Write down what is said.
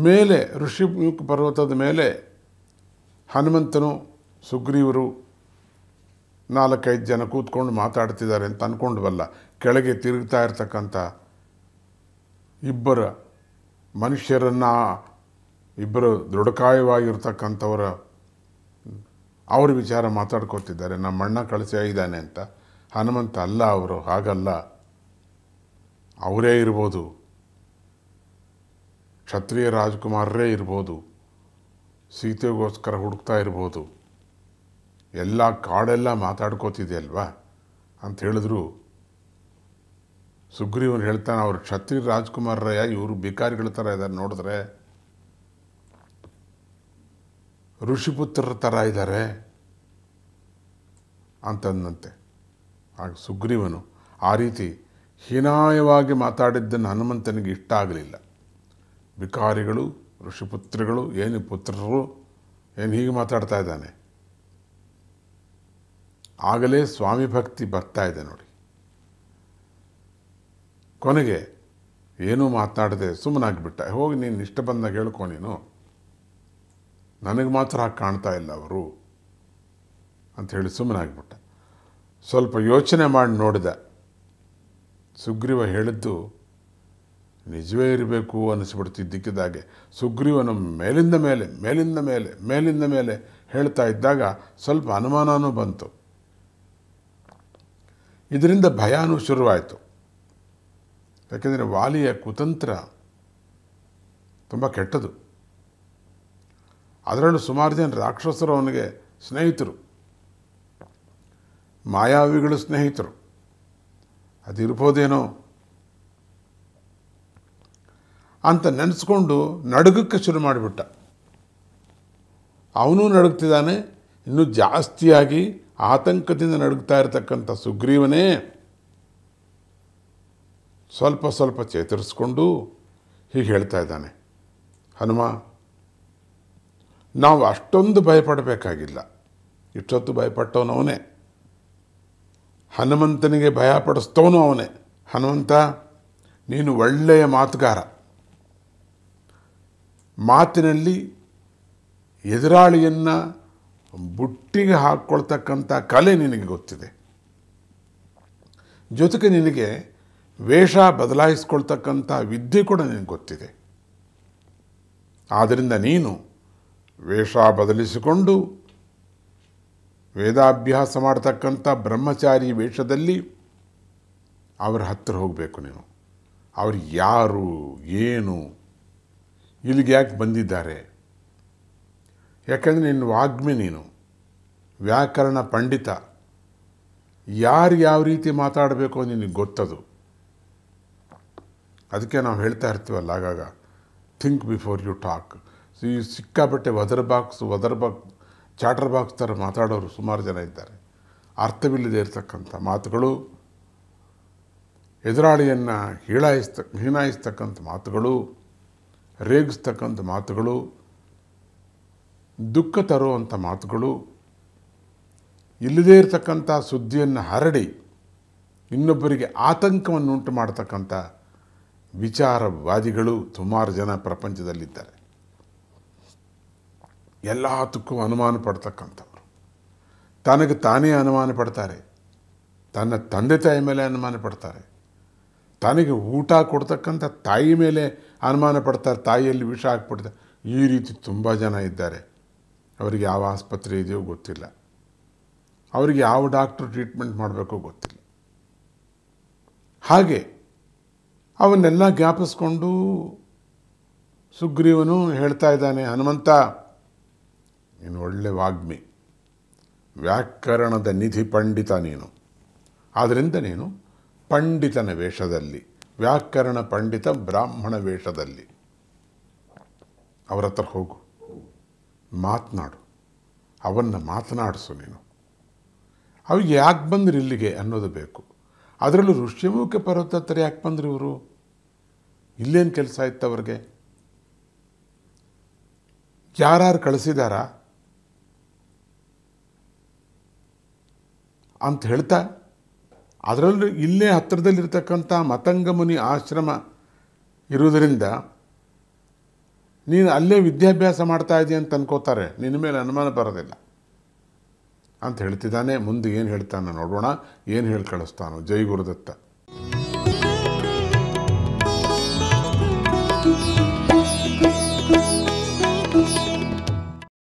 ಮೇಲೆ ಋಷಿಮುಖ ಪರ್ವತದ ಮೇಲೆ ಹನುಮಂತನು ಸುಗ್ರೀವರು 4-5 ಜನ ಕೂತ್ಕೊಂಡು ಮಾತಾಡ್ತಿದ್ದಾರೆ ಅಂತ ಅಂದ್ಕೊಂಡ್ವಲ್ಲ. ಕೆಳಗೆ ತಿರುಗ್ತಾ ಇರ್ತಕ್ಕಂಥ ಇಬ್ಬರು ಮನುಷ್ಯರನ್ನು, ಇಬ್ಬರು ದೃಢಕಾಯವಾಗಿರ್ತಕ್ಕಂಥವ್ರ ಅವ್ರ ವಿಚಾರ ಮಾತಾಡ್ಕೋತಿದ್ದಾರೆ. ನಮ್ಮ ಅಣ್ಣ ಕಳಿಸಿ ಇದ್ದಾನೆ ಅಂತ. ಹನುಮಂತ ಅಲ್ಲ, ಅವರು ಹಾಗಲ್ಲ, ಅವರೇ ಇರ್ಬೋದು, ಕ್ಷತ್ರಿಯ ರಾಜಕುಮಾರರೇ ಇರ್ಬೋದು, ಸೀತೆಗೋಸ್ಕರ ಹುಡುಕ್ತಾ ಇರ್ಬೋದು, ಎಲ್ಲ ಕಾಡೆಲ್ಲ ಮಾತಾಡ್ಕೋತಿದೆ ಅಲ್ವಾ ಅಂತ ಹೇಳಿದ್ರು. ಸುಗ್ರೀವನು ಹೇಳ್ತಾನೆ, ಅವರು ಕ್ಷತ್ರಿಯ ರಾಜಕುಮಾರರಯ್ಯ, ಇವರು ಭಿಕಾರಿಗಳ ಥರ ಇದ್ದಾರೆ, ನೋಡಿದ್ರೆ ಋಷಿಪುತ್ರರ ಥರ ಇದ್ದಾರೆ ಅಂತಂದಂತೆ. ಆಗ ಸುಗ್ರೀವನು ಆ ರೀತಿ ಹೀನಾಯವಾಗಿ ಮಾತಾಡಿದ್ದನ್ನು ಹನುಮಂತನಿಗೆ ಇಷ್ಟ ಆಗಲಿಲ್ಲ. ಭಿಕಾರಿಗಳು, ಋಷಿಪುತ್ರಗಳು, ಏನು ಪುತ್ರರು, ಏನು ಹೀಗೆ ಮಾತಾಡ್ತಾ ಇದ್ದಾನೆ. ಆಗಲೇ ಸ್ವಾಮಿ ಭಕ್ತಿ ಬರ್ತಾ ಇದೆ ನೋಡಿ. ಕೊನೆಗೆ ಏನೂ ಮಾತನಾಡದೆ ಸುಮ್ಮನಾಗಿಬಿಟ್ಟ. ಹೋಗಿ ನೀನು ಇಷ್ಟ ಬಂದಾಗ ಹೇಳ್ಕೊ, ನೀನು ನನಗೆ ಮಾತ್ರ ಹಾಗೆ ಕಾಣ್ತಾ ಇಲ್ಲ ಅವರು ಅಂಥೇಳಿ ಸುಮ್ಮನಾಗಿಬಿಟ್ಟ. ಸ್ವಲ್ಪ ಯೋಚನೆ ಮಾಡಿ ನೋಡಿದ. ಸುಗ್ರೀವ ಹೇಳಿದ್ದು ನಿಜವೇ ಇರಬೇಕು ಅನ್ನಿಸ್ಬಿಡ್ತಿದ್ದಕ್ಕಿದ್ದಾಗೆ. ಸುಗ್ರೀವನ ಮೇಲಿಂದ ಮೇಲೆ ಮೇಲಿಂದ ಮೇಲೆ ಮೇಲಿಂದ ಮೇಲೆ ಹೇಳ್ತಾ ಇದ್ದಾಗ ಸ್ವಲ್ಪ ಅನುಮಾನವೂ ಬಂತು. ಇದರಿಂದ ಭಯನೂ ಶುರುವಾಯಿತು. ಯಾಕೆಂದರೆ ವಾಲಿಯ ಕುತಂತ್ರ ತುಂಬ ಕೆಟ್ಟದು. ಅದರಲ್ಲೂ ಸುಮಾರು ಜನ ರಾಕ್ಷಸರು ಅವನಿಗೆ ಸ್ನೇಹಿತರು, ಮಾಯಾವಿಗಳು ಸ್ನೇಹಿತರು. ಅದಿರ್ಬೋದೇನೋ ಅಂತ ನೆನೆಸ್ಕೊಂಡು ನಡುಗಕ್ಕೆ ಶುರು ಮಾಡಿಬಿಟ್ಟ. ಅವನೂ ನಡುಗ್ತಿದ್ದಾನೆ. ಇನ್ನೂ ಜಾಸ್ತಿಯಾಗಿ ಆತಂಕದಿಂದ ನಡುಗ್ತಾ ಇರತಕ್ಕಂಥ ಸುಗ್ರೀವನೇ ಸ್ವಲ್ಪ ಸ್ವಲ್ಪ ಚೇತರಿಸ್ಕೊಂಡು ಹೀಗೆ ಹೇಳ್ತಾ ಇದ್ದಾನೆ, ಹನುಮ, ನಾವು ಅಷ್ಟೊಂದು ಭಯಪಡಬೇಕಾಗಿಲ್ಲ. ಇಷ್ಟೊತ್ತು ಭಯಪಟ್ಟವನು ಅವನೇ, ಹನುಮಂತನಿಗೆ ಭಯಪಡಿಸ್ತವನು ಅವನೇ. ಹನುಮಂತ, ನೀನು ಒಳ್ಳೆಯ ಮಾತುಗಾರ. ಮಾತಿನಲ್ಲಿ ಎದುರಾಳಿಯನ್ನು ಬುಟ್ಟಿಗೆ ಹಾಕ್ಕೊಳ್ತಕ್ಕಂಥ ಕಲೆ ನಿನಗೆ ಗೊತ್ತಿದೆ. ಜೊತೆಗೆ ನಿನಗೆ ವೇಷ ಬದಲಾಯಿಸ್ಕೊಳ್ತಕ್ಕಂಥ ವಿದ್ಯೆ ಕೂಡ ನಿನಗೆ ಗೊತ್ತಿದೆ. ಆದ್ದರಿಂದ ನೀನು ವೇಷ ಬದಲಿಸಿಕೊಂಡು ವೇದಾಭ್ಯಾಸ ಮಾಡ್ತಕ್ಕಂಥ ಬ್ರಹ್ಮಚಾರಿ ವೇಷದಲ್ಲಿ ಅವರ ಹತ್ತಿರ ಹೋಗಬೇಕು. ನೀನು ಅವರು ಯಾರು, ಏನು, ಇಲ್ಲಿಗೆ ಯಾಕೆ ಬಂದಿದ್ದಾರೆ, ಯಾಕಂದರೆ ನಿನ್ನ ವಾಗ್ಮಿ, ನೀನು ವ್ಯಾಕರಣ ಪಂಡಿತ, ಯಾರು ಯಾವ ರೀತಿ ಮಾತಾಡಬೇಕು ನಿನಗೆ ಗೊತ್ತದು. ಅದಕ್ಕೆ ನಾವು ಹೇಳ್ತಾ ಇರ್ತೀವಲ್ಲ ಆಗಾಗ, ಥಿಂಕ್ ಬಿಫೋರ್ ಯು ಟಾಕ್. ಈ ಸಿಕ್ಕಾಪಟ್ಟೆ ಚಾಟರ್ ಬಾಕ್ಸ್ ಥರ ಮಾತಾಡೋರು ಸುಮಾರು ಜನ ಇದ್ದಾರೆ. ಅರ್ಥವಿಲ್ಲದೆ ಇರತಕ್ಕಂಥ ಮಾತುಗಳು, ಎದುರಾಳಿಯನ್ನು ಹೀನಾಯಿಸ್ತಕ್ಕಂಥ ಮಾತುಗಳು, ರೇಗಿಸ್ತಕ್ಕಂಥ ಮಾತುಗಳು, ದುಃಖ ತರುವಂಥ ಮಾತುಗಳು, ಇಲ್ಲದೇ ಇರತಕ್ಕಂಥ ಸುದ್ದಿಯನ್ನು ಹರಡಿ ಇನ್ನೊಬ್ಬರಿಗೆ ಆತಂಕವನ್ನು ಉಂಟು ಮಾಡತಕ್ಕಂಥ ವಿಚಾರವಾದಿಗಳು ಸುಮಾರು ಜನ ಪ್ರಪಂಚದಲ್ಲಿದ್ದಾರೆ. ಎಲ್ಲದಕ್ಕೂ ಅನುಮಾನ ಪಡ್ತಕ್ಕಂಥವ್ರು, ತನಗೆ ತಾನೇ ಅನುಮಾನ ಪಡ್ತಾರೆ, ತನ್ನ ತಂದೆ ತಾಯಿ ಮೇಲೆ ಅನುಮಾನ ಪಡ್ತಾರೆ, ತನಗೆ ಊಟ ಕೊಡ್ತಕ್ಕಂಥ ತಾಯಿ ಮೇಲೆ ಅನುಮಾನ ಪಡ್ತಾರೆ, ತಾಯಿಯಲ್ಲಿ ವಿಷ ಹಾಕ್ಬಿಡ್ತಾರೆ. ಈ ರೀತಿ ತುಂಬ ಜನ ಇದ್ದಾರೆ. ಅವರಿಗೆ ಯಾವ ಆಸ್ಪತ್ರೆ ಇದೆಯೋ ಗೊತ್ತಿಲ್ಲ, ಅವರಿಗೆ ಯಾವ ಡಾಕ್ಟ್ರು ಟ್ರೀಟ್ಮೆಂಟ್ ಮಾಡಬೇಕೋ ಗೊತ್ತಿಲ್ಲ. ಹಾಗೆ ಅವನ್ನೆಲ್ಲ ಜ್ಞಾಪಿಸ್ಕೊಂಡು ಸುಗ್ರೀವನು ಹೇಳ್ತಾ ಇದ್ದಾನೆ, ಹನುಮಂತ, ನೀನು ಒಳ್ಳೆ ವಾಗ್ಮಿ, ವ್ಯಾಕರಣದ ನಿಧಿ ಪಂಡಿತ ನೀನು. ಆದ್ದರಿಂದ ನೀನು ಪಂಡಿತನ ವೇಷದಲ್ಲಿ, ವ್ಯಾಕರಣ ಪಂಡಿತ ಬ್ರಾಹ್ಮಣ ವೇಷದಲ್ಲಿ ಅವರ ಹತ್ರ ಹೋಗು, ಮಾತನಾಡು, ಅವನ್ನು ಮಾತನಾಡಿಸು. ನೀನು ಅವ್ರಿಗೆ ಯಾಕೆ ಬಂದರು ಇಲ್ಲಿಗೆ ಅನ್ನೋದು ಬೇಕು. ಅದರಲ್ಲೂ ಋಷ್ಯಮುಖ ಪರ್ವತ ಹತ್ರ ಯಾಕೆ ಬಂದರು ಇವರು? ಇಲ್ಲೇನು ಕೆಲಸ ಇತ್ತು ಅವ್ರಿಗೆ? ಯಾರು ಕಳಿಸಿದಾರ ಅಂತ ಹೇಳ್ತಾ, ಅದರಲ್ಲೂ ಇಲ್ಲೇ ಹತ್ತಿರದಲ್ಲಿರ್ತಕ್ಕಂಥ ಮತಂಗ ಮುನಿ ಆಶ್ರಮ ಇರುವುದರಿಂದ ನೀನು ಅಲ್ಲೇ ವಿದ್ಯಾಭ್ಯಾಸ ಮಾಡ್ತಾ ಇದೀಯ ಅಂತ ಅನ್ಕೋತಾರೆ, ನಿನ್ನ ಮೇಲೆ ಅನುಮಾನ ಬರೋದಿಲ್ಲ ಅಂತ ಹೇಳ್ತಿದ್ದಾನೆ. ಮುಂದೆ ಏನು ಹೇಳ್ತಾನೆ ನೋಡೋಣ, ಏನು ಹೇಳಿ ಕಳಿಸ್ತಾನೋ. ಜೈ ಗುರುದತ್ತ.